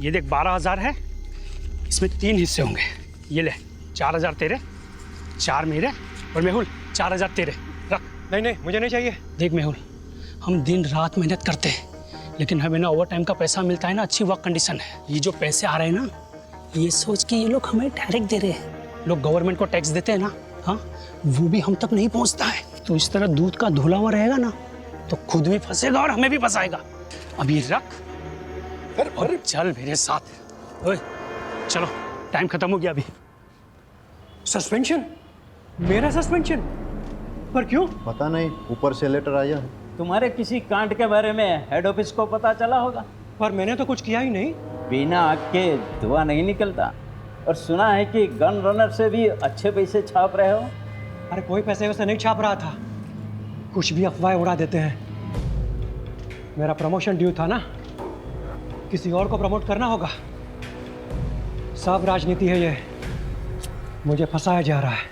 ये देख 12,000 है, इसमें 3 हिस्से होंगे। ये ले 4,000 तेरे, 4 मेरे, और मेहुल 4,000 तेरे रख। नहीं नहीं, मुझे नहीं चाहिए। देख मेहुल, हम दिन रात मेहनत करते हैं, लेकिन हमें ना ओवर टाइम का पैसा मिलता है ना, अच्छी वर्क कंडीशन है। ये जो पैसे आ रहे हैं ना, ये सोच के ये लोग हमें डायरेक्ट दे रहे हैं। लोग गवर्नमेंट को टैक्स देते हैं ना, हाँ, वो भी हम तक नहीं पहुंचता है। तो इस तरह दूध का धुला हुआ रहेगा ना, तो खुद भी फंसेगा और हमें भी फंसाएगा। अब ये रख और चल मेरे साथ। ओए चलो, टाइम खत्म हो गया अभी। सस्पेंशन? मेरा सस्पेंशन? पर क्यों? पता नहीं, ऊपर से लेटर आया है। तुम्हारे किसी कांड के बारे में हेड ऑफिस को पता चला होगा। पर मैंने तो कुछ किया ही नहीं। बिना आग के धुआं नहीं निकलता। और सुना है कि गन रनर से भी अच्छे पैसे छाप रहे हो। अरे कोई पैसे वैसे नहीं छाप रहा था, कुछ भी अफवाहें उड़ा देते हैं। मेरा प्रमोशन ड्यू था ना, किसी और को प्रमोट करना होगा। सब राजनीति है ये, मुझे फंसाया जा रहा है।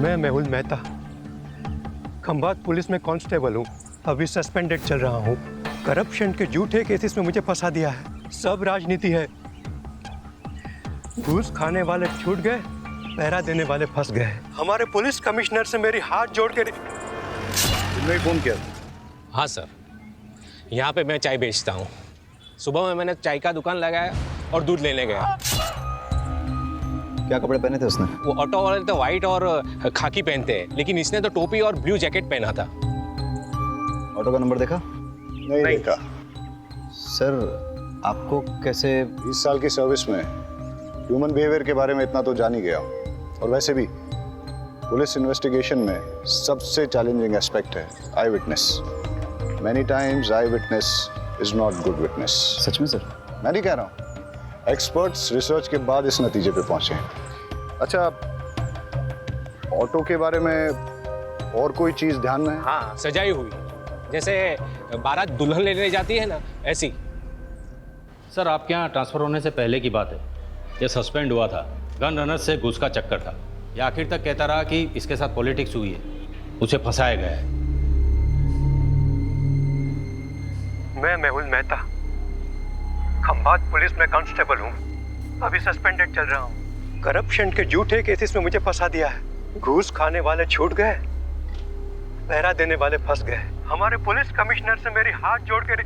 मैं मेहुल मेहता, खंभात पुलिस में कांस्टेबल हूँ। अभी सस्पेंडेड चल रहा हूँ। करप्शन के झूठे केसेस में मुझे फंसा दिया है। सब राजनीति है। घूस खाने वाले छूट गए, पहरा देने वाले फंस गए। हमारे पुलिस कमिश्नर से मेरी हाथ जोड़ के तुमने फोन किया? हाँ सर, यहाँ पे मैं चाय बेचता हूँ। सुबह में मैंने चाय का दुकान लगाया और दूध लेने गया। क्या कपड़े पहने थे उसने? वो ऑटो वाले तो वाइट और खाकी पहनते हैं, लेकिन इसने तो टोपी और ब्लू जैकेट पहना था। ऑटो का नंबर देखा? नहीं देखा। सर, आपको कैसे? 20 साल की सर्विस में ह्यूमन बिहेवियर के बारे में इतना तो जान ही गया हूँ। और वैसे भी पुलिस इन्वेस्टिगेशन में सबसे चैलेंजिंग एस्पेक्ट है eye witness. Many times eye witness is not good witness. सच में सर? मैं नहीं कह रहा हूँ, एक्सपर्ट्स रिसर्च के बाद इस नतीजे पे पहुंचे हैं। अच्छा, ऑटो के बारे में और कोई चीज ध्यान में है? हाँ, सजाई हुई, जैसे बारात दुल्हन लेने जाती है ना, ऐसी। सर, आपके यहाँ ट्रांसफर होने से पहले की बात है। ये सस्पेंड हुआ था, गन रनर से घूस का चक्कर था। ये आखिर तक कहता रहा कि इसके साथ पॉलिटिक्स हुई है, उसे फंसाया गया है। मैं मेहुल मेहता, खंभात पुलिस में कांस्टेबल हूँ। अभी सस्पेंडेड चल रहा हूँ। करप्शन के झूठे केसेस में मुझे फंसा दिया है। घूस खाने वाले छूट गए, पहरा देने वाले फंस गए। हमारे पुलिस कमिश्नर से मेरी हाथ जोड़ के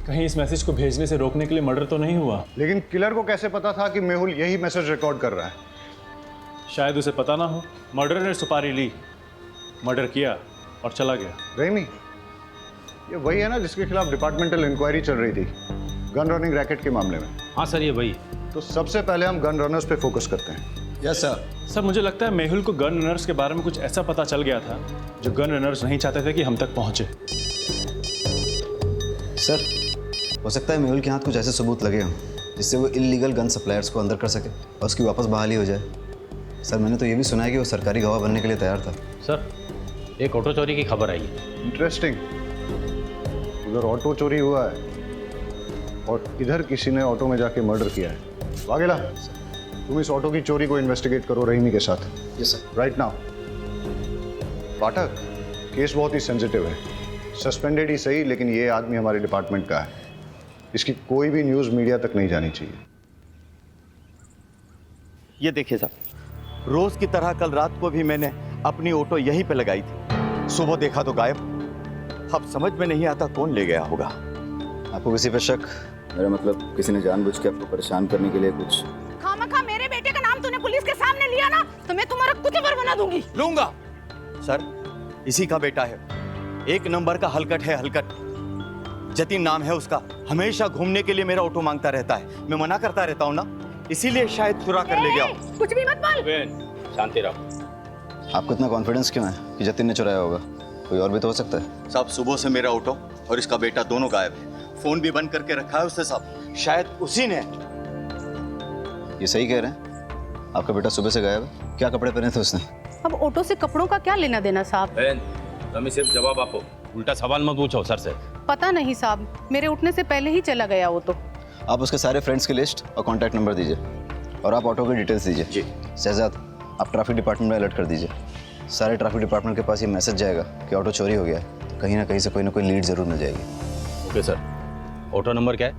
कहीं इस मैसेज को भेजने से रोकने के लिए मर्डर तो नहीं हुआ? लेकिन किलर को कैसे पता था कि मेहुल यही मैसेज रिकॉर्ड कर रहा है? शायद उसे पता ना हो। मर्डर ने सुपारी ली, मर्डर किया और चला गया। रेमी, ये वही है ना जिसके खिलाफ डिपार्टमेंटल इंक्वायरी चल रही थी गन रनिंग रैकेट के मामले में? हाँ सर, ये वही। तो सबसे पहले हम गन रनर्स पे फोकस करते हैं। Yes sir. सर, मुझे लगता है मेहुल को गन रनर्स के बारे में कुछ ऐसा पता चल गया था जो गन रनर्स नहीं चाहते थे कि हम तक पहुंचे। सर, हो सकता है मेहुल के हाथ कुछ ऐसे सबूत लगे हों जिससे वो इल्लीगल गन सप्लायर्स को अंदर कर सके और उसकी वापस बहाली हो जाए। सर, मैंने तो ये भी सुना है कि वो सरकारी गवाह बनने के लिए तैयार था। सर, एक ऑटो चोरी की खबर आई है। इंटरेस्टिंग। उधर ऑटो चोरी हुआ है और इधर किसी ने ऑटो में जाके मर्डर किया है। वाघेला, तुम इस ऑटो की चोरी को इन्वेस्टिगेट करो रहीमी के साथ। Yes sir. Right now. Pathak, case बहुत ही सेंसिटिव है। सस्पेंडेड ही सही, लेकिन ये आदमी हमारे डिपार्टमेंट का है। इसकी कोई भी न्यूज़ मीडिया तक नहीं जानी चाहिए। ये देखिए साहब, रोज की तरह कल रात को भी मैंने अपनी ऑटो यहीं पे लगाई थी। सुबह देखा तो गायब। अब समझ में नहीं आता कौन ले गया होगा। आपको किसी पे शक? मेरा मतलब किसी ने जानबूझ के आपको परेशान करने के लिए कुछ? खामखा मेरे बेटे का नाम तूने पुलिस के सामने लिया ना, तो मैं तुम्हारा कुचबर बना दूंगी। लूंगा। सर, इसी का बेटा है, एक नंबर का हलकट है, हलकट। जतिन नाम है उसका। हमेशा घूमने के लिए मेरा ऑटो मांगता रहता है, मैं मना करता रहता हूँ ना, इसीलिए शायद चुरा कर ले गया। कुछ भी मत बोल। शांति रहो। आपको इतना कॉन्फिडेंस क्यों है कि जतिन ने चुराया होगा? कोई और भी तो हो सकता है। साहब, सुबह से मेरा ऑटो और इसका बेटा दोनों गायब है। फोन भी बंद करके रखा है उसने साहब। शायद उसी ने। ये सही कह रहे हैं? आपका बेटा सुबह से गायब है? क्या कपड़े पहने थे उसने? अब ऑटो से कपड़ों का क्या लेना देना साहब? तुम्हें सिर्फ जवाब आपो, उल्टा सवाल मत पूछो सर से। पता नहीं साहब, मेरे उठने से पहले ही चला गया वो तो। आप उसके सारे फ्रेंड्स की लिस्ट और कॉन्टैक्ट नंबर दीजिए और आप ऑटो की डिटेल्स दीजिए। जी। शहजाद, आप ट्रैफिक डिपार्टमेंट में अलर्ट कर दीजिए। सारे ट्रैफिक डिपार्टमेंट के पास ये मैसेज जाएगा कि ऑटो चोरी हो गया है, तो कहीं ना कहीं से कोई ना कोई लीड ज़रूर मिल जाएगी। Okay sir. ऑटो नंबर क्या है?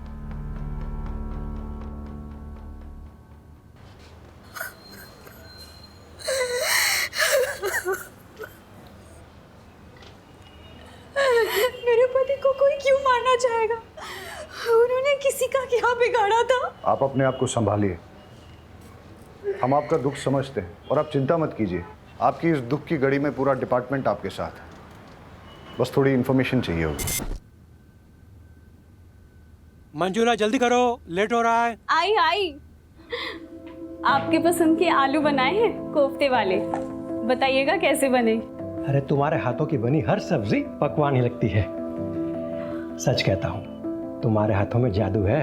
मेरे पति को कोई क्यों मारना चाहेगा? उन्होंने किसी का क्या बिगाड़ा था? आप अपने आप को संभालिए। हम आपका दुख समझते हैं और आप चिंता मत कीजिए। आपकी इस दुख की घड़ी में पूरा डिपार्टमेंट आपके साथ है। बस थोड़ी इन्फॉर्मेशन चाहिए होगी। मंजूला जल्दी करो, लेट हो रहा है। आई आपके पसंद के आलू बनाए हैं, कोफ्ते वाले। बताइएगा कैसे बने। अरे तुम्हारे हाथों की बनी हर सब्जी पकवान ही लगती है। सच कहता हूँ, तुम्हारे हाथों में जादू है।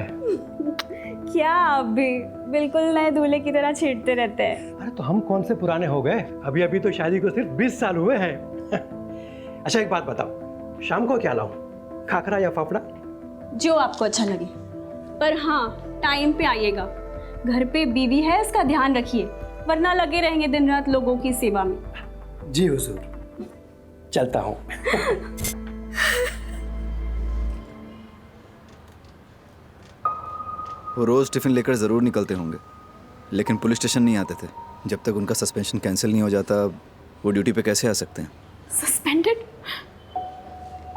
क्या आप भी बिल्कुल नए दूल्हे की तरह छेड़ते रहते हैं। अरे तो हम कौन से पुराने हो गए? अभी अभी तो शादी को सिर्फ 20 साल हुए हैं। अच्छा एक बात बताओ, शाम को क्या लाऊं, खाखरा या फाफड़ा? जो आपको अच्छा लगे, पर हाँ टाइम पे आइएगा। घर पे बीवी है, इसका ध्यान रखिए, वरना लगे रहेंगे दिन रात लोगों की सेवा में। जी हुजूर, चलता हूँ। वो रोज़ टिफ़िन लेकर ज़रूर निकलते होंगे, लेकिन पुलिस स्टेशन नहीं आते थे। जब तक उनका सस्पेंशन कैंसिल नहीं हो जाता, वो ड्यूटी पे कैसे आ सकते हैं? सस्पेंडेड?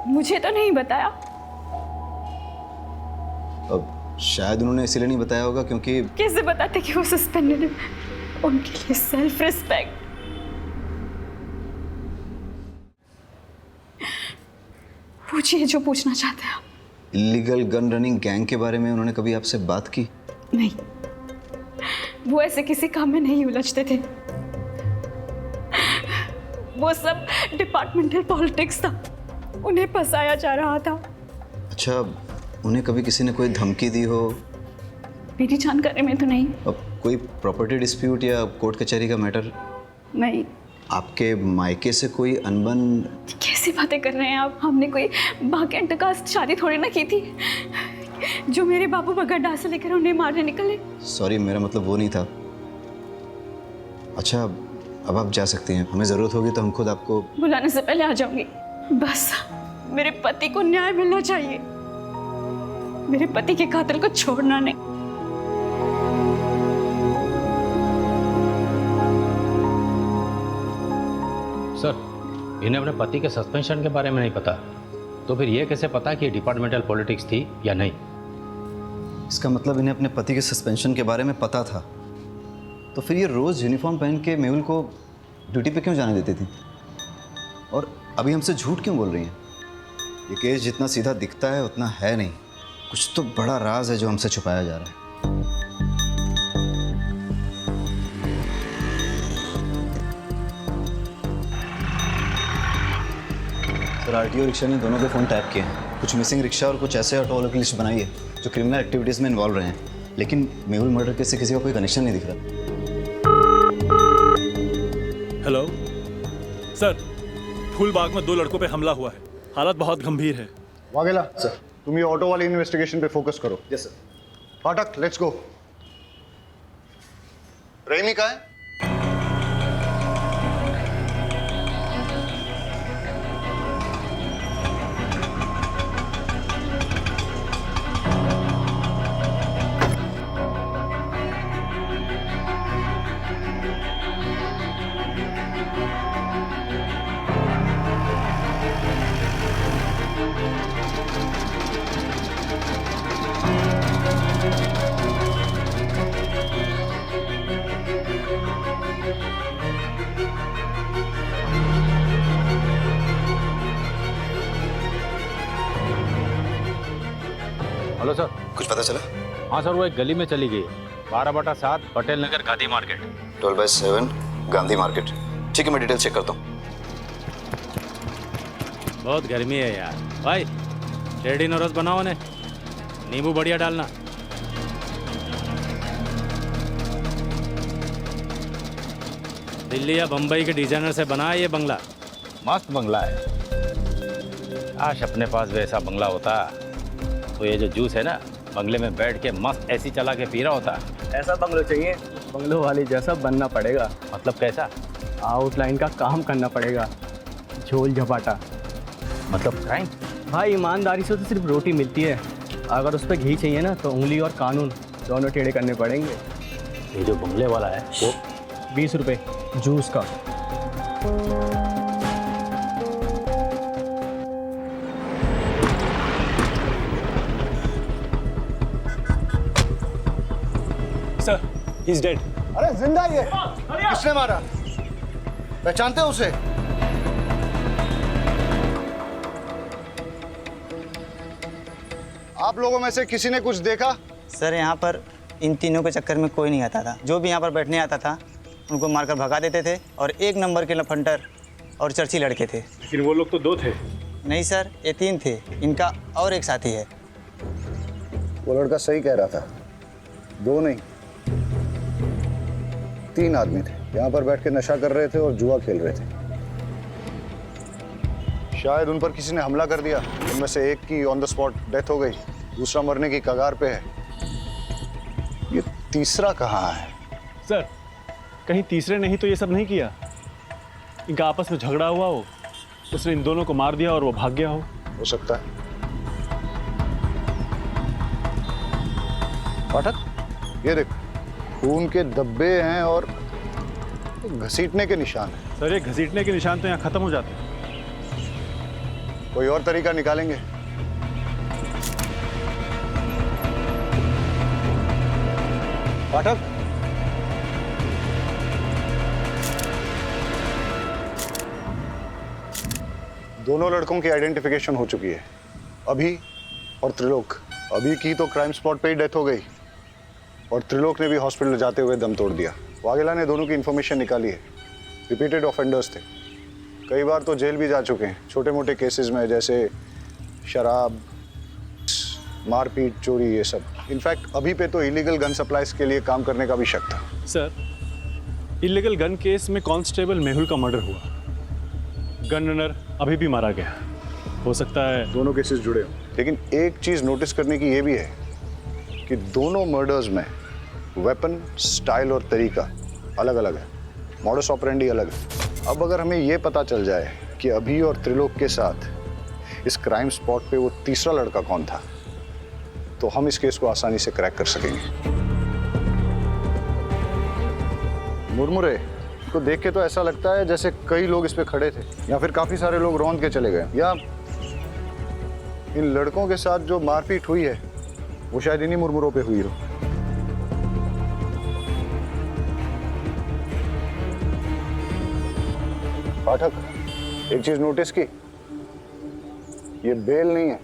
मुझे तो नहीं बताया। अब शायद उन्होंने इसीलिए नहीं बताया होगा क्योंकि कैसे बताते कि वो सस्पेंडेड है? उनके लिए सेल्फ रिस्पेक्ट। पूछिए जो पूछना चाहते हैं आप। इलीगल गन रनिंग गैंग के बारे में उन्होंने कभी आपसे बात की? नहीं, वो ऐसे किसी काम में नहीं उलझते थे। वो सब डिपार्टमेंटल पॉलिटिक्स था, उन्हें फंसाया जा रहा था। अच्छा, उन्हें कभी किसी ने कोई धमकी दी हो? मेरी जानकारी में तो नहीं। अब कोई प्रॉपर्टी डिस्प्यूट या कोर्ट कचहरी का मैटर? नहीं। आपके मायके से कोई अनबन? कैसी बातें कर रहे हैं आप? हमने कोई बाकेंट का शादी थोड़ी ना की थी जो मेरे बाबू बगैर डाल से लेकर उन्हें मारने निकले। सॉरी, मेरा मतलब वो नहीं था। अच्छा, अब आप जा सकती हैं। हमें ज़रूरत होगी तो हम खुद आपको बुलाने से पहले आ जाऊंगी। बस मेरे पति को न्याय मिलना चाहिए, मेरे पति के कातिल को छोड़ना नहीं। सर, इन्हें अपने पति के सस्पेंशन के बारे में नहीं पता, तो फिर ये कैसे पता कि डिपार्टमेंटल पॉलिटिक्स थी या नहीं? इसका मतलब इन्हें अपने पति के सस्पेंशन के बारे में पता था, तो फिर ये रोज़ यूनिफॉर्म पहन के मेहुल को ड्यूटी पे क्यों जाने देती थी? और अभी हमसे झूठ क्यों बोल रही हैं? ये केस जितना सीधा दिखता है उतना है नहीं। कुछ तो बड़ा राज है जो हमसे छुपाया जा रहा है। सर, आरटीओ रिक्शा ने दोनों के फ़ोन टैप किए हैं। कुछ मिसिंग रिक्शा और कुछ ऐसे ऑटो वालों की लिस्ट बनाई है जो क्रिमिनल एक्टिविटीज़ में इन्वॉल्व रहे हैं, लेकिन मेहुल मर्डर केस से किसी का कोई कनेक्शन नहीं दिख रहा। हेलो सर, फूलबाग में 2 लड़कों पे हमला हुआ है, हालत बहुत गंभीर है। वाघेला सर, तुम ये ऑटो वाली इन्वेस्टिगेशन पे फोकस करो। Yes sir. फाटक, लेट्स गो। रहीमी कहाँ है? Hello sir. कुछ पता चला? हाँ सर, वो एक गली में चली गई है, 12/7 पटेल नगर गांधी मार्केट। 12/7 गांधी मार्केट। ठीक है, मैं डिटेल चेक करता हूँ। बहुत गर्मी है यार। भाई रेडी नोरस बनाओ ने, नींबू बढ़िया डालना। दिल्ली या बम्बई के डिजाइनर से बना है ये बंगला, मस्त बंगला है। काश अपने पास वैसा बंगला होता तो ये जो जूस है ना, बंगले में बैठ के मस्त एसी चला के पी रहा होता। ऐसा बंगलो चाहिए बंगलों वाली जैसा बनना पड़ेगा। मतलब कैसा? आउटलाइन का काम करना पड़ेगा, झोल झपाटा। मतलब क्राइम? भाई ईमानदारी से तो सिर्फ रोटी मिलती है, अगर उस पर घी चाहिए ना तो उंगली और कानून दोनों टेढ़े करने पड़ेंगे। ये जो बंगले वाला है वो 20 रुपये जूस का। Sir, he is dead. अरे जिंदा ही है। किसने मारा? पहचानते हो उसे? आप लोगों में से किसी ने कुछ देखा? सर यहाँ पर इन तीनों के चक्कर में कोई नहीं आता था। जो भी यहाँ पर बैठने आता था उनको मारकर भगा देते थे, और 1 नंबर के लफंटर और चर्ची लड़के थे। लेकिन वो लोग तो 2 थे। नहीं सर, ये 3 थे, इनका और एक साथी है। वो लड़का सही कह रहा था, 2 नहीं 3 आदमी थे। यहाँ पर बैठ के नशा कर रहे थे और जुआ खेल रहे थे। शायद उन पर किसी ने हमला कर दिया। उनमें से एक की ऑन द स्पॉट डेथ हो गई, दूसरा मरने की कगार पे है। ये तीसरा कहाँ है? सर, कहीं तीसरे ने ही तो ये सब नहीं किया। इनका आपस में झगड़ा हुआ हो, उसने इन दोनों को मार दिया और वो भाग गया हो सकता है। पाठक, ये देख, खून के धब्बे हैं और घसीटने के निशान हैं। सर, ये घसीटने के निशान तो यहाँ खत्म हो जाते हैं। कोई और तरीका निकालेंगे। पाठक, दोनों लड़कों की आइडेंटिफिकेशन हो चुकी है, अभी और त्रिलोक। अभी की तो क्राइम स्पॉट पे ही डेथ हो गई, और त्रिलोक ने भी हॉस्पिटल जाते हुए दम तोड़ दिया। वाघेला ने दोनों की इंफॉर्मेशन निकाली है। रिपीटेड ऑफेंडर्स थे, कई बार तो जेल भी जा चुके हैं छोटे मोटे केसेस में, जैसे शराब, मारपीट, चोरी, ये सब। इनफैक्ट अभी पे तो इलीगल गन सप्लाईज के लिए काम करने का भी शक था। सर, इलीगल गन केस में कांस्टेबल मेहुल का मर्डर हुआ, गन रनर अभी भी मारा गया। हो सकता है दोनों केसेस जुड़े हो। लेकिन एक चीज नोटिस करने की ये भी है कि दोनों मर्डर्स में वेपन, स्टाइल और तरीका अलग अलग है, मॉडस ऑपरेंडी अलग है। अब अगर हमें ये पता चल जाए कि अभी और त्रिलोक के साथ इस क्राइम स्पॉट पे वो तीसरा लड़का कौन था, तो हम इस केस को आसानी से क्रैक कर सकेंगे। मुरमुरे को देख के तो ऐसा लगता है जैसे कई लोग इस पे खड़े थे, या फिर काफी सारे लोग रौंद के चले गए, या इन लड़कों के साथ जो मारपीट हुई है वो शायद इन्हीं मुरमुरों पे हुई हो। पाठक, एक चीज नोटिस की, ये बेल नहीं है,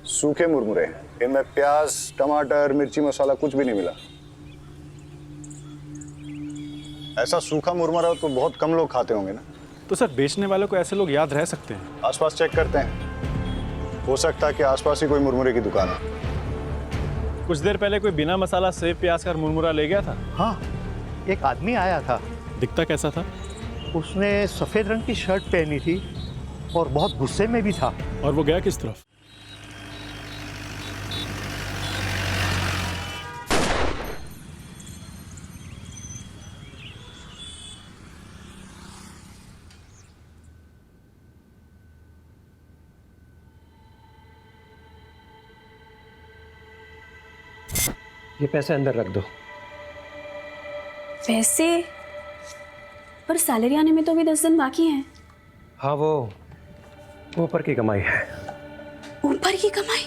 सूखे मुरमुरे हैं। इनमें प्याज, टमाटर, मिर्ची मसाला कुछ भी नहीं मिला। ऐसा सूखा मुरमुरा तो बहुत कम लोग खाते होंगे ना। तो सर, बेचने वालों को ऐसे लोग याद रह सकते हैं? आसपास चेक करते हैं, हो सकता है कि आसपास ही कोई मुरमुरे की दुकान है। कुछ देर पहले कोई बिना मसाला सेव प्याज का मुरमुरा ले गया था। हाँ, एक आदमी आया था। दिखता कैसा था? उसने सफेद रंग की शर्ट पहनी थी और बहुत गुस्से में भी था। और वो गया किस तरफ? ये पैसे अंदर रख दो। वैसे पर सैलरी आने में तो अभी 10 दिन बाकी हैं। हाँ, वो ऊपर की कमाई है। ऊपर की कमाई?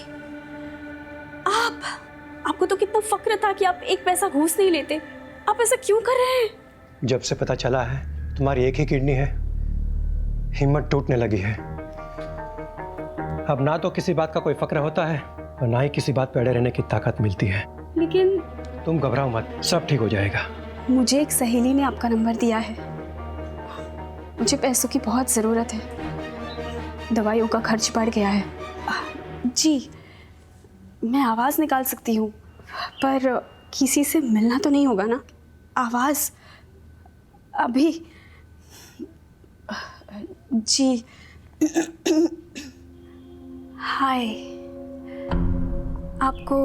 आपको तो कितना फक्र था कि आप एक पैसा घूस नहीं लेते। आप ऐसा क्यों कर रहे हैं? जब से पता चला है तुम्हारी एक ही किडनी है, हिम्मत टूटने लगी है। अब ना तो किसी बात का कोई फक्र होता है और ना ही किसी बात पे अड़े रहने की ताकत मिलती है। लेकिन तुम घबराओ मत, सब ठीक हो जाएगा। मुझे एक सहेली ने आपका नंबर दिया है। मुझे पैसों की बहुत ज़रूरत है, दवाइयों का खर्च बढ़ गया है। जी, मैं आवाज़ निकाल सकती हूँ, पर किसी से मिलना तो नहीं होगा ना? आवाज़ अभी? जी, हाय, आपको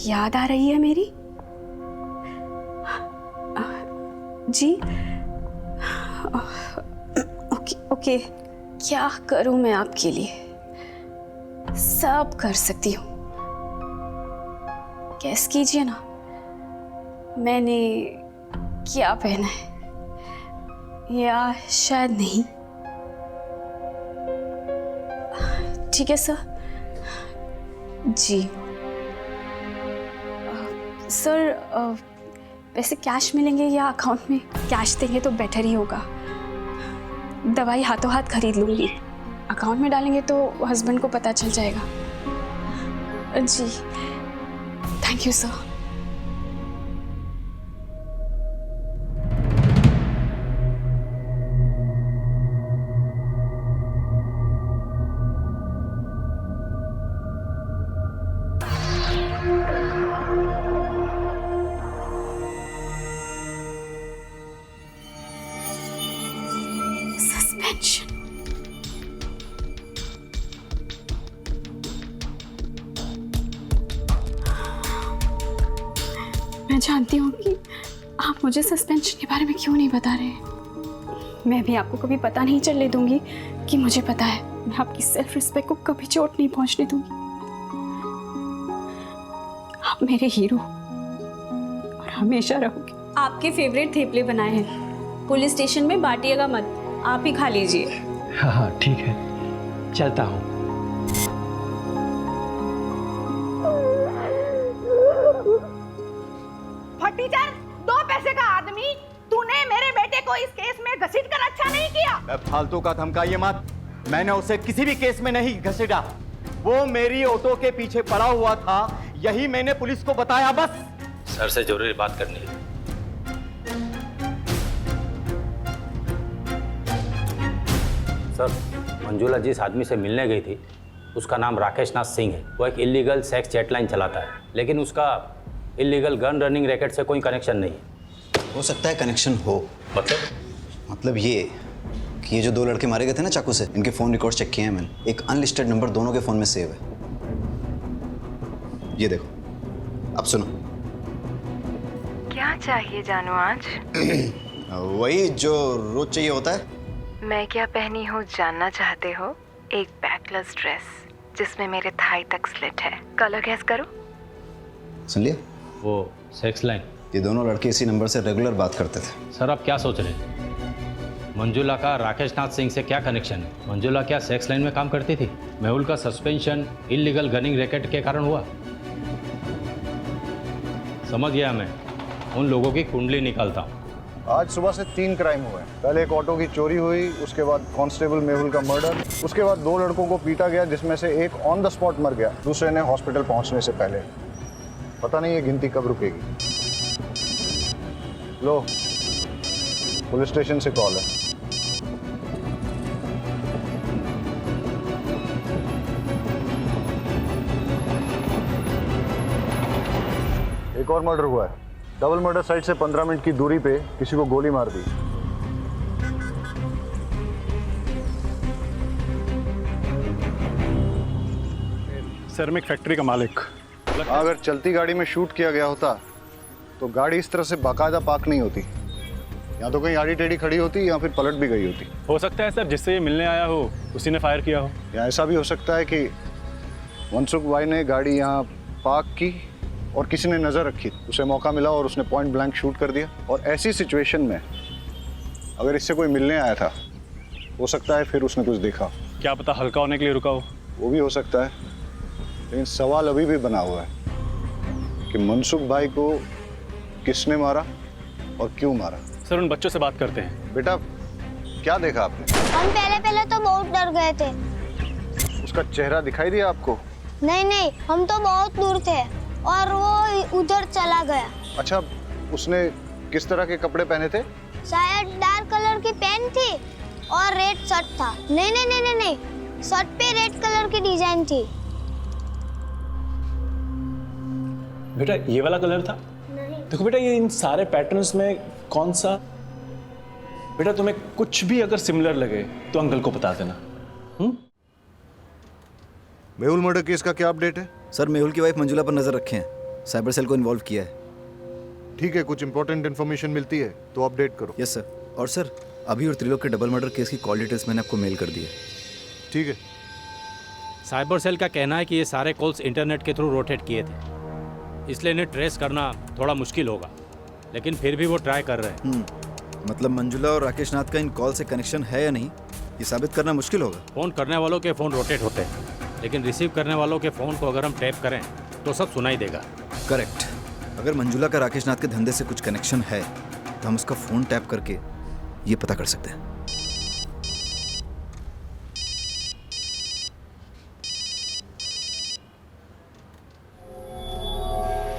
याद आ रही है मेरी? जी ओके ओके, क्या करूं मैं आपके लिए? सब कर सकती हूँ। गैस कीजिए ना, मैंने क्या पहना है, या शायद नहीं। ठीक है सर। जी सर, वैसे कैश मिलेंगे या अकाउंट में? कैश देंगे तो बेटर ही होगा। दवाई हाथों हाथ खरीद लूँगी, अकाउंट में डालेंगे तो हस्बैंड को पता चल जाएगा। जी थैंक यू सर। सस्पेंशन। मैं जानती हूँ कि आप मुझे सस्पेंशन के बारे में क्यों नहीं बता रहे। मैं भी आपको कभी पता नहीं चलने दूंगी कि मुझे पता है। मैं आपकी सेल्फ रिस्पेक्ट को कभी चोट नहीं पहुंचने दूंगी। आप मेरे हीरो और हमेशा रहोगे। आपके फेवरेट थेपले बनाए हैं, पुलिस स्टेशन में बांटिएगा मत, आप ही खा लीजिए। हाँ ठीक है, चलता हूँ। फटीचर, 2 पैसे का आदमी, तूने मेरे बेटे को इस केस में घसीट कर अच्छा नहीं किया। फालतू का धमकाइए मत। मैंने उसे किसी भी केस में नहीं घसीटा। वो मेरी ऑटो के पीछे पड़ा हुआ था, यही मैंने पुलिस को बताया बस। सर से जरूरी बात करनी है। सर, मंजुला जिस आदमी से मिलने गई थी उसका नाम राकेश नाथ सिंह है। वो एक इलीगल सेक्स चैटलाइन चलाता है, लेकिन उसका इलीगल गन रनिंग रैकेट से कोई कनेक्शन नहीं है। हो सकता है कनेक्शन हो। मतलब ये कि ये जो 2 लड़के मारे गए थे ना चाकू से, इनके फ़ोन रिकॉर्ड चेक किए हैं मैंने। एक अनलिस्टेड नंबर दोनों के फ़ोन में सेव है। ये देखो, अब सुनो। क्या चाहिए जानू आज? वही जो रोज चाहिए होता है। मैं क्या पहनी हूँ जानना चाहते हो? एक बैकलेस ड्रेस जिसमें मेरे थाई तक स्लिट है। कलर गैस करो। सुन लिया? वो सेक्स लाइन। ये दोनों लड़के इसी नंबर से रेगुलर बात करते थे। सर आप क्या सोच रहे हैं? मंजुला का राकेश नाथ सिंह से क्या कनेक्शन है? मंजुला क्या सेक्स लाइन में काम करती थी? मेहुल का सस्पेंशन इलीगल गनिंग रैकेट के कारण हुआ। समझ गया, मैं उन लोगों की कुंडली निकालता हूँ। आज सुबह से 3 क्राइम हुए। पहले एक ऑटो की चोरी हुई, उसके बाद कांस्टेबल मेहुल का मर्डर, उसके बाद 2 लड़कों को पीटा गया जिसमें से एक ऑन द स्पॉट मर गया, दूसरे ने हॉस्पिटल पहुंचने से पहले। पता नहीं ये गिनती कब रुकेगी। लो, पुलिस स्टेशन से कॉल है। एक और मर्डर हुआ है। डबल मर्डर साइट से 15 मिनट की दूरी पे किसी को गोली मार दी। सर मैं एक फैक्ट्री का मालिक। अगर चलती गाड़ी में शूट किया गया होता तो गाड़ी इस तरह से बाकायदा पार्क नहीं होती। या तो कहीं आड़ी टेढ़ी खड़ी होती या फिर पलट भी गई होती। हो सकता है सर जिससे ये मिलने आया हो उसी ने फायर किया हो। या ऐसा भी हो सकता है कि मनसुख भाई ने गाड़ी यहाँ पार्क की और किसी ने नज़र रखी, उसे मौका मिला और उसने पॉइंट ब्लैंक शूट कर दिया। और ऐसी सिचुएशन में अगर इससे कोई मिलने आया था, हो सकता है फिर उसने कुछ देखा। क्या पता हल्का होने के लिए रुका हो। वो भी हो सकता है, लेकिन सवाल अभी भी बना हुआ है कि मनसुख भाई को किसने मारा और क्यों मारा। सर उन बच्चों से बात करते हैं। बेटा क्या देखा आपने? हम पहले तो बहुत डर गए थे। उसका चेहरा दिखाई दिया आपको? नहीं, हम तो बहुत दूर थे और वो उधर चला गया। अच्छा, उसने किस तरह के कपड़े पहने थे? शायद डार्क कलर की पैंट थी और रेड शर्ट था। नहीं, शर्ट पे रेड कलर की डिजाइन थी। बेटा ये वाला कलर था? देखो बेटा, ये इन सारे पैटर्न्स में कौन सा? बेटा तुम्हें कुछ भी अगर सिमिलर लगे तो अंकल को बता देना। मेहुल मर्डर केस का क्या अपडेट है? सर मेहुल की वाइफ मंजुला पर नजर रखे हैं, साइबर सेल को इन्वॉल्व किया है। ठीक है, कुछ इंपॉर्टेंट इन्फॉर्मेशन मिलती है तो अपडेट करो। Yes sir. और सर, अभी और त्रिलोक के डबल मर्डर केस की कॉल डिटेल्स मैंने आपको मेल कर दी है। ठीक है। साइबर सेल का कहना है कि ये सारे कॉल्स इंटरनेट के थ्रू रोटेट किए थे, इसलिए इन्हें ट्रेस करना थोड़ा मुश्किल होगा, लेकिन फिर भी वो ट्राई कर रहे हैं। मतलब मंजुला और राकेश नाथ का इन कॉल से कनेक्शन है या नहीं, ये साबित करना मुश्किल होगा। फ़ोन करने वालों के फ़ोन रोटेट होते हैं, लेकिन रिसीव करने वालों के फ़ोन को अगर हम टैप करें तो सब सुनाई देगा। करेक्ट। अगर मंजुला का राकेश नाथ के धंधे से कुछ कनेक्शन है तो हम उसका फ़ोन टैप करके ये पता कर सकते हैं।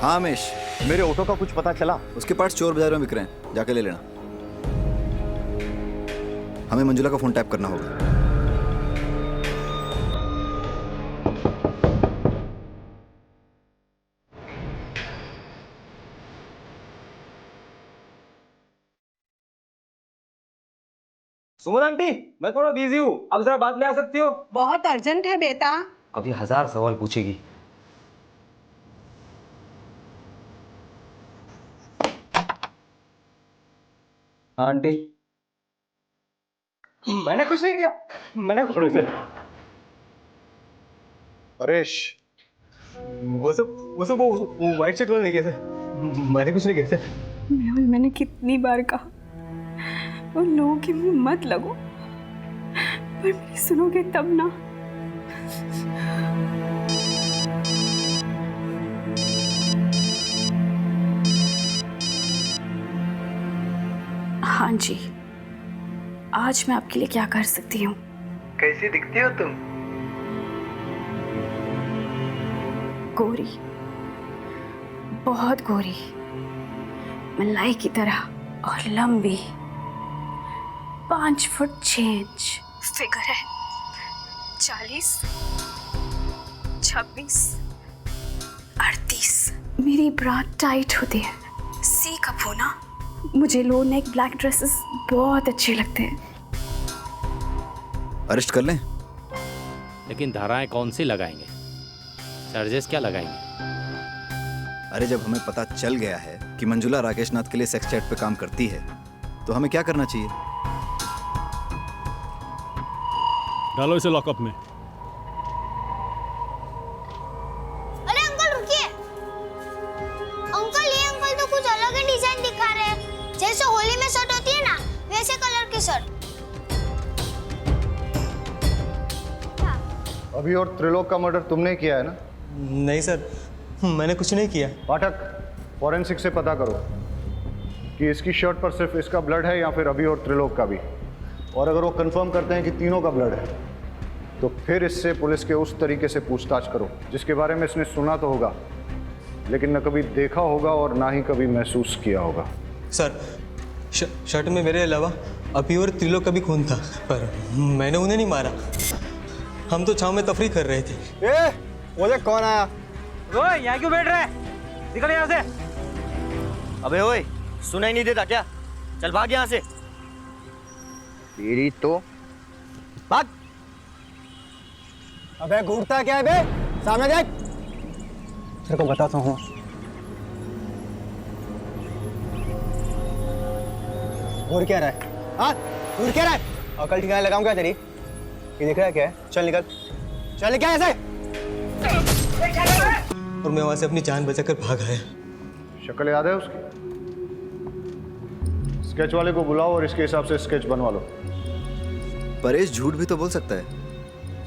हाँ हमेश, मेरे ऑटो का कुछ पता चला? उसके पार्ट्स चोर बाजार में बिक रहे हैं, जाके ले लेना। हमें मंजुला का फोन टैप करना होगा। सुमन आंटी, मैं थोड़ा बिजी हूँ, अब जरा बात ले आ सकती हो? बहुत अर्जेंट है बेटा। अभी 1000 सवाल पूछेगी। हाँ आंटी, मैंने कुछ नहीं किया, मैंने कुछ नहीं किया। परेश, वो सब वो वाइट शर्ट वाले नहीं कहते, मैंने कुछ नहीं कहते। मैंने कितनी बार कहा उन लोगों के मुंह मत लगो, पर मेरी सुनोगे तब ना। हाँ जी, आज मैं आपके लिए क्या कर सकती हूँ? कैसी दिखती हो तुम? गोरी, बहुत गोरी, मलाई की तरह और लंबी, 5 फुट 6 इंच फिगर है, 40, 26, 38। मेरी ब्रा टाइट होती है, सी कप होना। मुझे लो नेक ब्लैक ड्रेसेस बहुत अच्छे लगते हैं। अरेस्ट कर लें? लेकिन धाराएं कौन सी लगाएंगे, चार्जेस क्या लगाएंगे? अरे जब हमें पता चल गया है कि मंजुला राकेश नाथ के लिए सेक्स चैट पे काम करती है तो हमें क्या करना चाहिए? डालो इसे लॉकअप में। अरे अंकल रुकिए, अंकल ये अंकल तो कुछ अलग ही डिजाइन दिखा रहे हैं। जैसे होली में शर्ट होती है ना, वैसे कलर की शर्ट। अभी और त्रिलोक का मर्डर तुमने किया है ना? नहीं सर, मैंने कुछ नहीं किया। पाठक, फॉरेंसिक से पता करो कि इसकी शर्ट पर सिर्फ इसका ब्लड है या फिर अभी और त्रिलोक का भी। और अगर वो कंफर्म करते हैं कि तीनों का ब्लड है तो फिर इससे पुलिस के उस तरीके से पूछताछ करो जिसके बारे में इसने सुना तो होगा लेकिन न कभी देखा होगा और ना ही कभी महसूस किया होगा। सर, शर्ट में मेरे अलावा अभी और त्रिलोक का भी खून था, पर मैंने उन्हें नहीं मारा। हम तो छांव में तफरी कर रहे थे। ओए कौन आया? ओए यहाँ क्यों बैठ रहा है? निकल यहाँ से। अबे ओए, सुनाई नहीं देता क्या? चल भाग यहाँ से। तेरी तो भाग। अबे घूरता क्या है बे? सामने देख। तेरे को बताता हूँ। घूर क्या रहा है? हाँ, घूर क्या रहा है? अकल ठिकाने लगाऊं क्या तेरी? ये दिख रहा है क्या है? चल निकल, चल निकल ऐसे। और मैं वहां से अपनी जान बचाकर भाग आया। शक्ल याद है उसकी? स्केच वाले को बुलाओ और इसके हिसाब से स्केच बनवा लो। परेश झूठ भी तो बोल सकता है।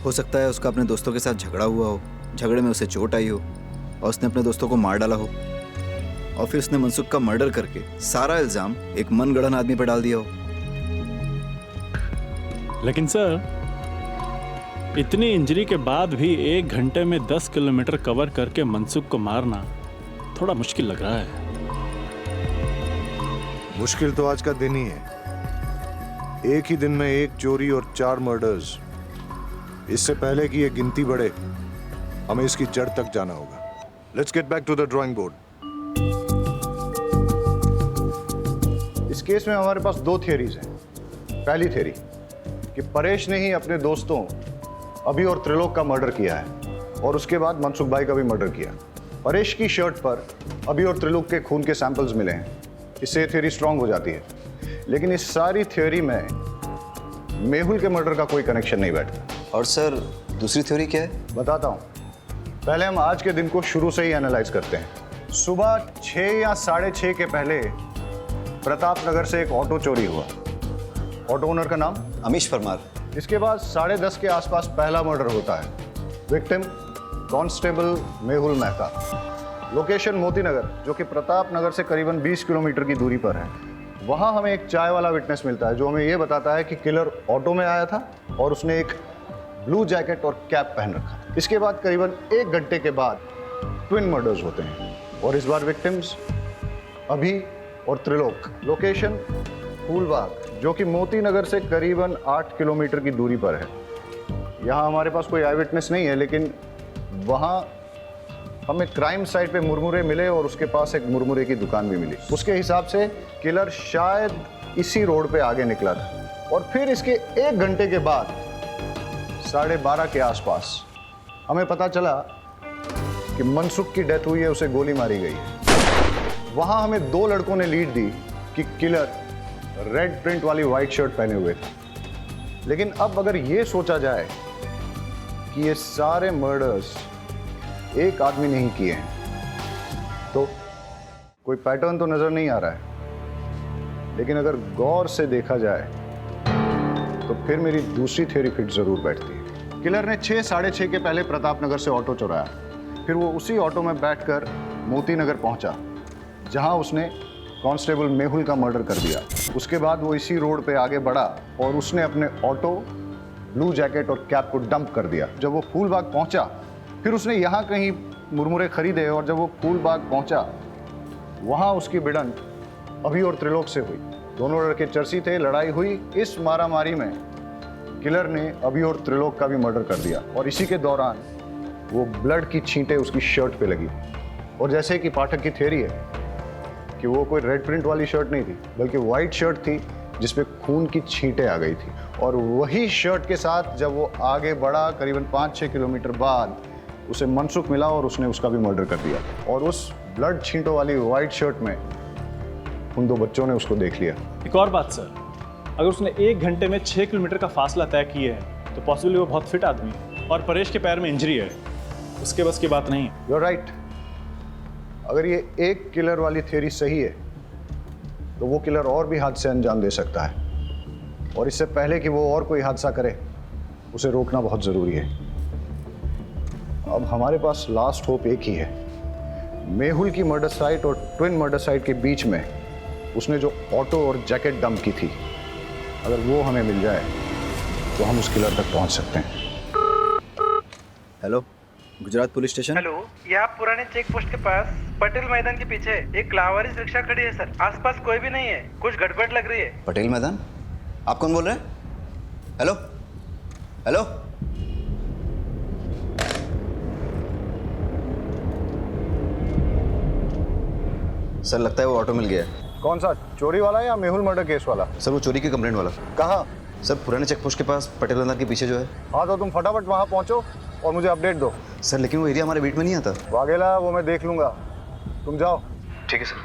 हो सकता है उसका अपने दोस्तों के साथ झगड़ा हुआ हो, झगड़े में उसे चोट आई हो और उसने अपने दोस्तों को मार डाला हो और फिर उसने मनसुख का मर्डर करके सारा इल्जाम एक मनगढ़ंत आदमी पर डाल दिया हो। लेकिन सर, इतनी इंजरी के बाद भी 1 घंटे में 10 किलोमीटर कवर करके मनसुख को मारना थोड़ा मुश्किल लग रहा है। मुश्किल तो आज का दिन ही है। एक ही दिन में 1 चोरी और 4 मर्डर्स। इससे पहले कि ये गिनती बढ़े हमें इसकी जड़ तक जाना होगा। Let's get back to the drawing board. इस केस में हमारे पास 2 थियरीज हैं। पहली थियरी कि परेश ने ही अपने दोस्तों अभी और त्रिलोक का मर्डर किया है और उसके बाद मनसुख भाई का भी मर्डर किया। परेश की शर्ट पर अभी और त्रिलोक के खून के सैंपल्स मिले हैं। इससे थ्योरी स्ट्रांग हो जाती है, लेकिन इस सारी थ्योरी में मेहुल के मर्डर का कोई कनेक्शन नहीं बैठता। और सर दूसरी थ्योरी क्या है? बताता हूँ। पहले हम आज के दिन को शुरू से ही एनालाइज करते हैं। सुबह 6 या 6:30 के पहले प्रताप नगर से एक ऑटो चोरी हुआ। ऑटो ओनर का नाम अमीश परमार। इसके बाद 10:30 के आसपास पहला मर्डर होता है। Victim constable Mehul Mehta. Location Moti Nagar, जो कि प्रताप नगर से करीबन 20 किलोमीटर की दूरी पर है। वहाँ हमें एक चाय वाला विटनेस मिलता है जो हमें ये बताता है कि किलर ऑटो में आया था और उसने एक ब्लू जैकेट और कैप पहन रखा। इसके बाद करीबन 1 घंटे के बाद ट्विन मर्डर्स होते हैं और इस बार विक्टिम्स अभी और त्रिलोक। लोकेशन फूलबाग, जो कि मोती नगर से करीबन 8 किलोमीटर की दूरी पर है। यहाँ हमारे पास कोई आई विटनेस नहीं है, लेकिन वहाँ हमें क्राइम साइट पे मुरमुरे मिले और उसके पास एक मुरमुरे की दुकान भी मिली। उसके हिसाब से किलर शायद इसी रोड पे आगे निकला था और फिर इसके 1 घंटे के बाद 12:30 के आसपास हमें पता चला कि मनसुख की डेथ हुई है, उसे गोली मारी गई है। वहाँ हमें 2 लड़कों ने लीड दी कि किलर रेड प्रिंट वाली वाइट शर्ट पहने हुए थे। लेकिन अब अगर ये सोचा जाए कि ये सारे मर्डर्स एक आदमी ने ही किए हैं तो कोई पैटर्न तो नजर नहीं आ रहा है। लेकिन अगर गौर से देखा जाए तो फिर मेरी दूसरी थ्योरी फिट जरूर बैठती है। किलर ने 6, 6:30 के पहले प्रताप नगर से ऑटो चुराया। फिर वो उसी ऑटो में बैठकर मोती नगर पहुंचा, जहां उसने कांस्टेबल मेहुल का मर्डर कर दिया। उसके बाद वो इसी रोड पे आगे बढ़ा और उसने अपने ऑटो, ब्लू जैकेट और कैप को डंप कर दिया। जब वो फूलबाग पहुंचा, फिर उसने यहाँ कहीं मुरमुरे खरीदे और जब वो फूलबाग पहुंचा, वहाँ उसकी भिड़ंत अभी और त्रिलोक से हुई। दोनों लड़के चर्सी थे, लड़ाई हुई। इस मारामारी में किलर ने अभी और त्रिलोक का भी मर्डर कर दिया और इसी के दौरान वो ब्लड की छींटें उसकी शर्ट पे लगी। और जैसे कि पाठक की थ्योरी है कि वो कोई रेड प्रिंट वाली शर्ट नहीं थी, बल्कि वाइट शर्ट थी जिसपे खून की छींटें आ गई थी। और वही शर्ट के साथ जब वो आगे बढ़ा, करीबन 5-6 किलोमीटर बाद उसे मनसुख मिला और उसने उसका भी मर्डर कर दिया। और उस ब्लड छींटों वाली वाइट शर्ट में उन 2 बच्चों ने उसको देख लिया। एक और बात सर, अगर उसने 1 घंटे में 6 किलोमीटर का फासला तय किया है तो पॉसिबली वो बहुत फिट आदमी है और परेश के पैर में इंजरी है, उसके बस की बात नहीं है। You are right. अगर ये एक किलर वाली थ्योरी सही है तो वो किलर और भी हादसे अंजाम दे सकता है और इससे पहले कि वो और कोई हादसा करे उसे रोकना बहुत ज़रूरी है। अब हमारे पास लास्ट होप एक ही है। मेहुल की मर्डर साइट और ट्विन मर्डर साइट के बीच में उसने जो ऑटो और जैकेट डंप की थी, अगर वो हमें मिल जाए तो हम उस किलर तक पहुंच सकते हैं। Hello, Gujarat police station. Hello, ये आप पुराने चेक पोस्ट के पास पटेल मैदान के पीछे एक लावारिस रिक्शा खड़ी है सर। आसपास कोई भी नहीं है, कुछ गड़बड़ लग रही है। पटेल मैदान? आप कौन बोल रहे हैं? Hello hello. सर लगता है वो ऑटो मिल गया है। कौन सा, चोरी वाला या मेहुल मर्डर केस वाला? सर वो चोरी की कंप्लेंट वाला। कहाँ? सर पुराने चेक पोस्ट के पास पटेल मैदान के पीछे जो है। हाँ तो तुम फटाफट वहाँ पहुँचो और मुझे अपडेट दो। सर लेकिन वो एरिया हमारे बीट में नहीं आता। वाघेला, वो मैं देख लूंगा, तुम जाओ। ठीक है सर।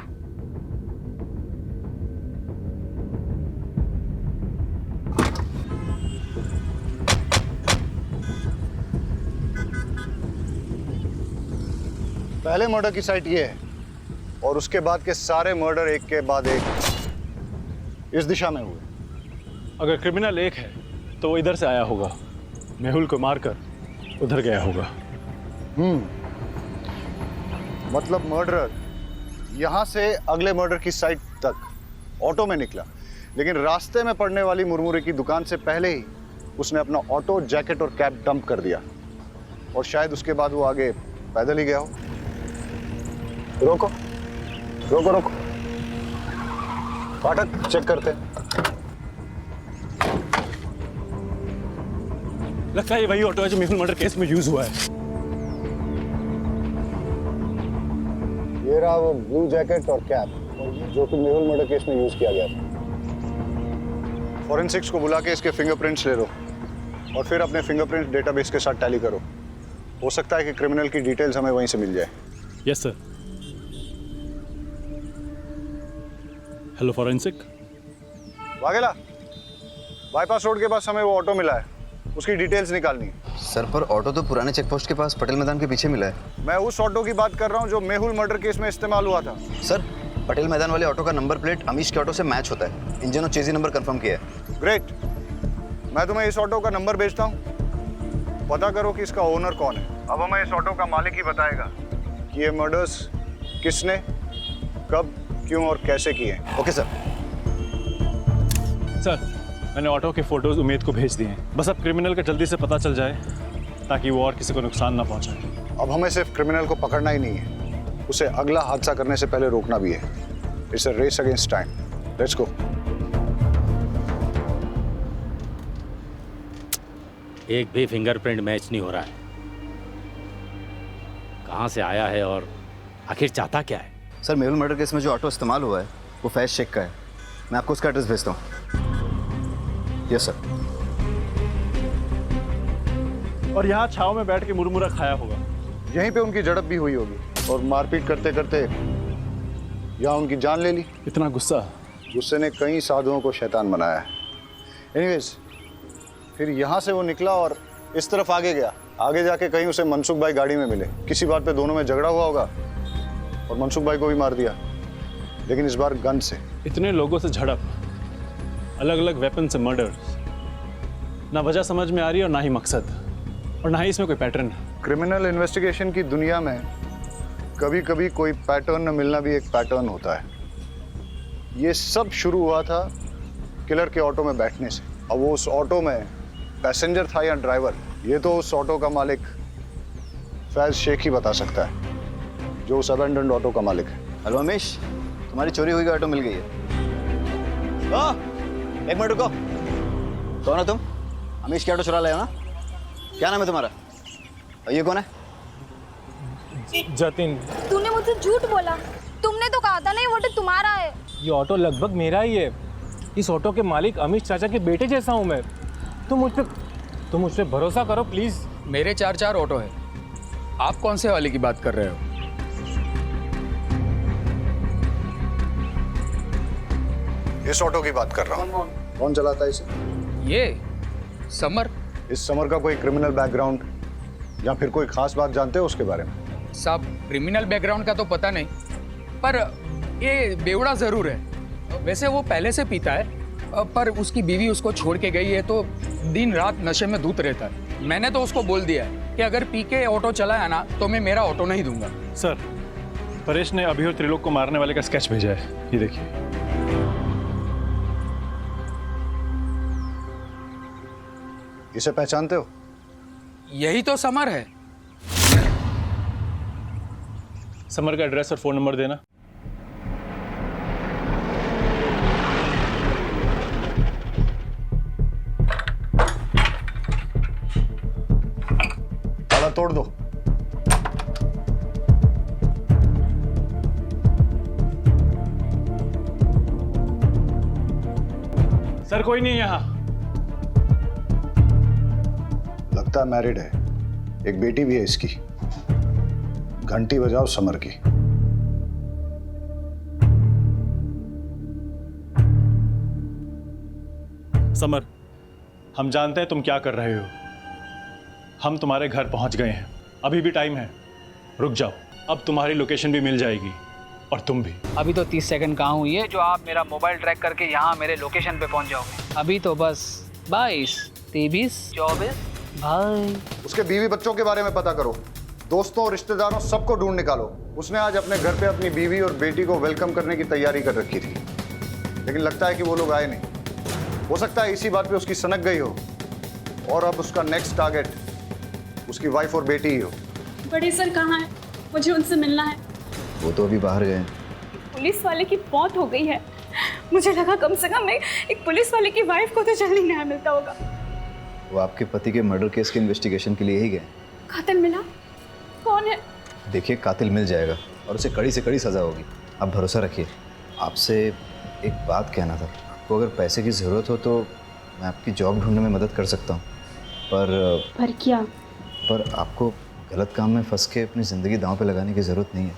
पहले मर्डर की साइट ये है और उसके बाद के सारे मर्डर एक के बाद एक इस दिशा में हुए। अगर क्रिमिनल एक है तो वो इधर से आया होगा, मेहुल को मारकर उधर गया होगा। मतलब मर्डरर यहाँ से अगले मर्डर की साइट तक ऑटो में निकला, लेकिन रास्ते में पड़ने वाली मुरमुरे की दुकान से पहले ही उसने अपना ऑटो, जैकेट और कैप डंप कर दिया और शायद उसके बाद वो आगे पैदल ही गया हो। रोको रोको रोको, फाटक चेक करते हैं। लगता है ये वही ऑटो है जो मेहुल मर्डर केस में यूज हुआ है। ये रहा वो ब्लू जैकेट और कैप जो कि मेहुल मर्डर केस में यूज किया गया था। फॉरेंसिक्स को बुला के इसके फिंगरप्रिंट्स ले लो और फिर अपने फिंगरप्रिंट डेटाबेस के साथ टैली करो। हो सकता है कि क्रिमिनल की डिटेल्स हमें वहीं से मिल जाए। Yes sir. Hello forensic. Vaghela, bypass road के पास हमें वो ऑटो मिला है, उसकी डिटेल्स निकालनी है। सर पर ऑटो तो पुराने चेक पोस्ट के पास पटेल मैदान के पीछे मिला है। मैं उस ऑटो की बात कर रहा हूँ जो मेहुल मर्डर केस में इस्तेमाल हुआ था। सर पटेल मैदान वाले ऑटो का नंबर प्लेट अमीश के ऑटो से मैच होता है। इंजन और चेजी नंबर कंफर्म किया है। ग्रेट, मैं तुम्हें इस ऑटो का नंबर भेजता हूँ, पता करो कि इसका ओनर कौन है। अब हमें इस ऑटो का मालिक ही बताएगा कि ये मर्डर्स किसने, कब, क्यों और कैसे किए। Okay sir. सर मैंने ऑटो के फोटोज उमेद को भेज दिए हैं, बस अब क्रिमिनल का जल्दी से पता चल जाए ताकि वो और किसी को नुकसान ना पहुंचाए। अब हमें सिर्फ क्रिमिनल को पकड़ना ही नहीं है, उसे अगला हादसा करने से पहले रोकना भी है। It's a race against time. Let's go. एक भी फिंगरप्रिंट मैच नहीं हो रहा है। कहाँ से आया है और आखिर चाहता क्या है? सर मेहुल मर्डर केस में जो ऑटो इस्तेमाल हुआ है वो फैज शेख का है। मैं आपको उसका एड्रेस भेजता हूँ। Yes sir. और यहाँ छाव में बैठ के मुरमुरा खाया होगा। यहीं पे उनकी झड़प भी हुई होगी और मारपीट करते करते यहाँ उनकी जान ले ली। इतना गुस्सा? गुस्से ने कई साधुओं को शैतान बनाया है। एनीवेज, फिर यहाँ से वो निकला और इस तरफ आगे गया। आगे जाके कहीं उसे मनसुख भाई गाड़ी में मिले। किसी बात पे दोनों में झगड़ा हुआ होगा और मनसुख भाई को भी मार दिया, लेकिन इस बार गन से। इतने लोगों से झड़प, अलग अलग वेपन से मर्डर, ना वजह समझ में आ रही है और ना ही मकसद, और ना ही इसमें कोई पैटर्न। क्रिमिनल इन्वेस्टिगेशन की दुनिया में कभी कभी कोई पैटर्न न मिलना भी एक पैटर्न होता है। ये सब शुरू हुआ था किलर के ऑटो में बैठने से। अब वो उस ऑटो में पैसेंजर था या ड्राइवर, ये तो उस ऑटो का मालिक फैज शेख ही बता सकता है, जो उस अबेंडन्ड ऑटो का मालिक है। हेलो अमीश, तुम्हारी चोरी हुई ऑटो मिल गई है। एक मिनट रुको। कौन हो तुम? अमीश की ऑटो चुरा लाए हो ना? क्या नाम है तुम्हारा? और ये कौन है? जतिन। तूने मुझसे झूठ बोला। तुमने तो कहा था ना ये ऑटो तुम्हारा है। ये ऑटो लगभग मेरा ही है। इस ऑटो के मालिक अमीश चाचा के बेटे जैसा हूँ मैं। तुम मुझ पे भरोसा करो प्लीज। मेरे 4 ऑटो है, आप कौन से वाले की बात कर रहे हो? इस ऑटो की बात कर रहा हूँ। कौन चलाता है इसे? ये समर। इस समर का कोई क्रिमिनल बैकग्राउंड या फिर कोई खास बात जानते हो उसके बारे में? साहब, क्रिमिनल बैकग्राउंड का तो पता नहीं, पर ये बेवड़ा जरूर है। वैसे वो पहले से पीता है, पर उसकी बीवी उसको छोड़ के गई है तो दिन रात नशे में धूत रहता है। मैंने तो उसको बोल दिया है कि अगर पी के ऑटो चलाया ना तो मैं मेरा ऑटो नहीं दूंगा। सर, परेश ने अभी और त्रिलोक को मारने वाले का स्केच भेजा है, ये देखिए। इसे पहचानते हो? यही तो समर है। समर का एड्रेस और फोन नंबर देना। ताला तोड़ दो। सर कोई नहीं यहाँ। लगता मैरिड है, एक बेटी भी है इसकी। घंटी बजाओ समर की। समर, हम जानते हैं तुम क्या कर रहे हो। हम तुम्हारे घर पहुंच गए हैं, अभी भी टाइम है। रुक जाओ, अब तुम्हारी लोकेशन भी मिल जाएगी और तुम भी। अभी तो 30 सेकंड कहाँ हुई है जो आप मेरा मोबाइल ट्रैक करके यहाँ मेरे लोकेशन पे पहुँच जाओगे। अभी तो बस 22, 23, 24 भाई। उसके बीवी बच्चों के बारे में पता करो, दोस्तों रिश्तेदारों सबको ढूंढ निकालो। उसने आज अपने घर पे अपनी बीवी और बेटी को वेलकम करने की तैयारी कर रखी थी, लेकिन लगता है कि वो लोग आए नहीं। हो सकता है इसी बात पे उसकी सनक गई हो और अब उसका नेक्स्ट टारगेट उसकी वाइफ और बेटी ही हो। बड़े सर कहाँ हैं? मुझे उनसे मिलना है। वो तो अभी बाहर गए। पुलिस वाले की मौत हो गई है। मुझे लगा कम से कम एक पुलिस वाले की वाइफ को तो जल्दी न्याय मिलता होगा। वो आपके पति के मर्डर केस के इन्वेस्टिगेशन के लिए ही गए। कातिल मिला? कौन है? देखिए, कातिल मिल जाएगा और उसे कड़ी से कड़ी सजा होगी। आप भरोसा रखिए। आपसे एक बात कहना था। आपको अगर पैसे की ज़रूरत हो तो मैं आपकी जॉब ढूंढने में मदद कर सकता हूँ, पर क्या? पर आपको गलत काम में फंस के अपनी ज़िंदगी दांव पे लगाने की ज़रूरत नहीं है।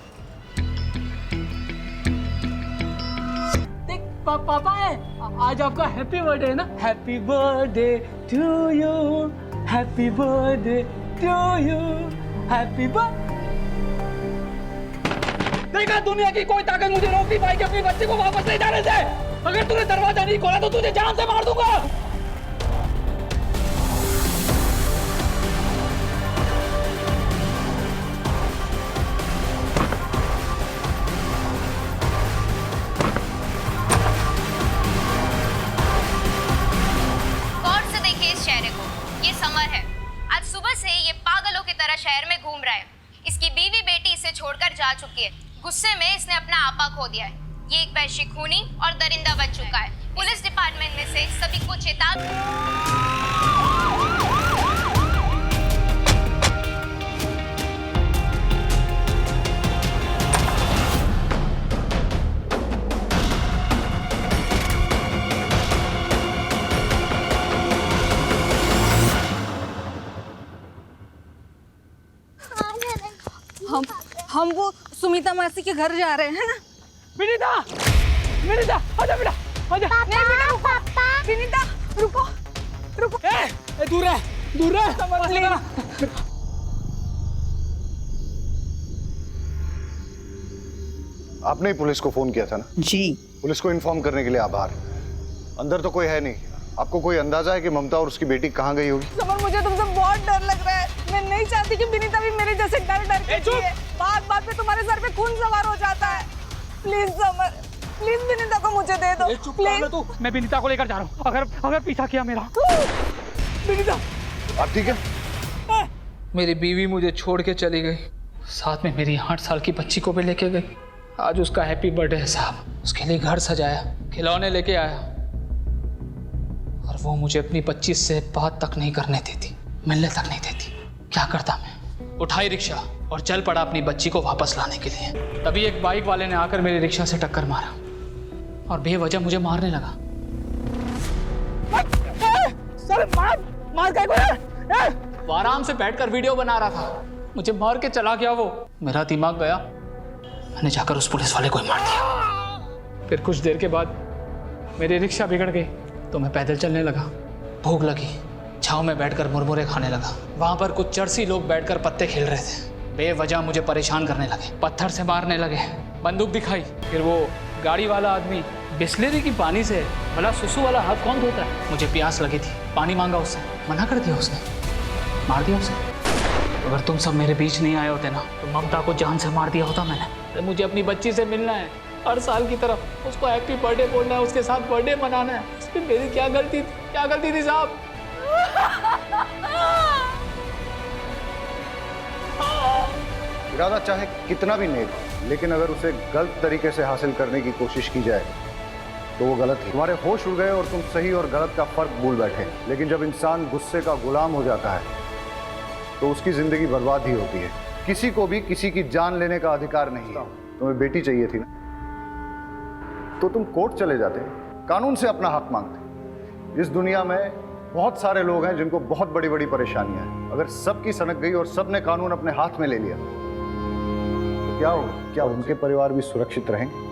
देख पापा है, आज आपका हैप्पी बर्थडे है ना। Happy birthday to you, happy birthday to you, happy birthday. देखा, दुनिया की कोई ताकत मुझे रोक नहीं पाएगी अपने बच्चे को वापस ले जाने से। अगर तूने दरवाजा नहीं खोला तो तुझे जान से मार दूंगा। गौर से देखिए इस चेहरे को, ये समर है। आज सुबह से ये पागलों की तरह शहर में घूम रहा है। इसकी बीवी बेटी इसे छोड़कर जा चुकी है। गुस्से में इसने अपना आपा खो दिया है। ये एक वैश्य खूनी और दरिंदा बन चुका है। पुलिस डिपार्टमेंट में से सभी को हम वो सुमिता मासी के घर जा रहे हैं ना। विनीता, विनीता, आजा बेटा, आजा। नहीं बेटा, रुको। विनीता, रुको, रुको। दूर है, दूर है। आपने ही पुलिस को फोन किया था ना? जी। पुलिस को इन्फॉर्म करने के लिए आभार। अंदर तो कोई है नहीं। आपको कोई अंदाजा है कि ममता और उसकी बेटी कहाँ गई होगी? समर, मुझे तुमसे बहुत डर लग रहा है। मैं नहीं चाहती कि विनीता भी मेरे जैसे डर के जिए। बात बात पे तुम्हारे सर पे खून सवार हो जाता है। प्लीज समर, प्लीज विनीता को मुझे दे दो। प्लीज। मैं विनीता को लेकर जा रहा हूँ। अगर पीछा किया मेरा। विनीता, आप ठीक है? मेरी बीवी मुझे छोड़ के चली गई, साथ में मेरी 8 साल की बच्ची को भी लेके गई। आज उसका हैप्पी बर्थडे है साहब। उसके लिए घर सजाया, खिलौने लेके आया, और वो मुझे अपनी 25 से बात तक नहीं करने देती, मिलने तक नहीं देती। क्या करता मैं? उठाई रिक्शा और चल पड़ा अपनी बच्ची को वापस लाने के लिए। तभी एक बाइक वाले ने आकर मेरी रिक्शा से टक्कर मारा और बेवजह मुझे मारने लगा। वो आराम से बैठकर वीडियो बना रहा था, मुझे मार के चला गया। वो मेरा दिमाग गया, मैंने जाकर उस पुलिस वाले को ही मार दिया। फिर कुछ देर के बाद मेरी रिक्शा बिगड़ गई तो मैं पैदल चलने लगा। भूख लगी, छांव में बैठकर मुरमुरे खाने लगा। वहां पर कुछ चरसी लोग बैठकर पत्ते खेल रहे थे। बेवजह मुझे परेशान करने लगे, पत्थर से मारने लगे, बंदूक दिखाई। फिर वो गाड़ी वाला आदमी बिस्लेरी की पानी से भला सुसु वाला हाथ कौन धोता है? मुझे प्यास लगी थी, पानी मांगा उससे, मना कर दिया उसने, मार दिया उसे। अगर तुम सब मेरे बीच नहीं आए होते ना तो ममता को जान से मार दिया होता मैंने। तो मुझे अपनी बच्ची से मिलना है, हर साल की तरफ उसको हैप्पी बर्थडे बोलना है, उसके साथ बर्थडे मनाना है। इसमें मेरी क्या गलती थी? क्या गलती थी साहब? इरादा चाहे कितना भी नेक हो, लेकिन अगर उसे गलत तरीके से हासिल करने की कोशिश की जाए तो वो गलत है। तुम्हारे होश उड़ गए और तुम सही और गलत का फर्क भूल बैठे। लेकिन जब इंसान गुस्से का गुलाम हो जाता है तो उसकी जिंदगी बर्बाद ही होती है। किसी को भी किसी की जान लेने का अधिकार नहीं है। तुम्हें बेटी चाहिए थी ना, तो तुम कोर्ट चले जाते, कानून से अपना हक मांगते। इस दुनिया में बहुत सारे लोग हैं जिनको बहुत बड़ी बड़ी परेशानियां हैं। अगर सबकी सनक गई और सबने कानून अपने हाथ में ले लिया तो क्या होगा? क्या उनके परिवार भी सुरक्षित रहेंगे?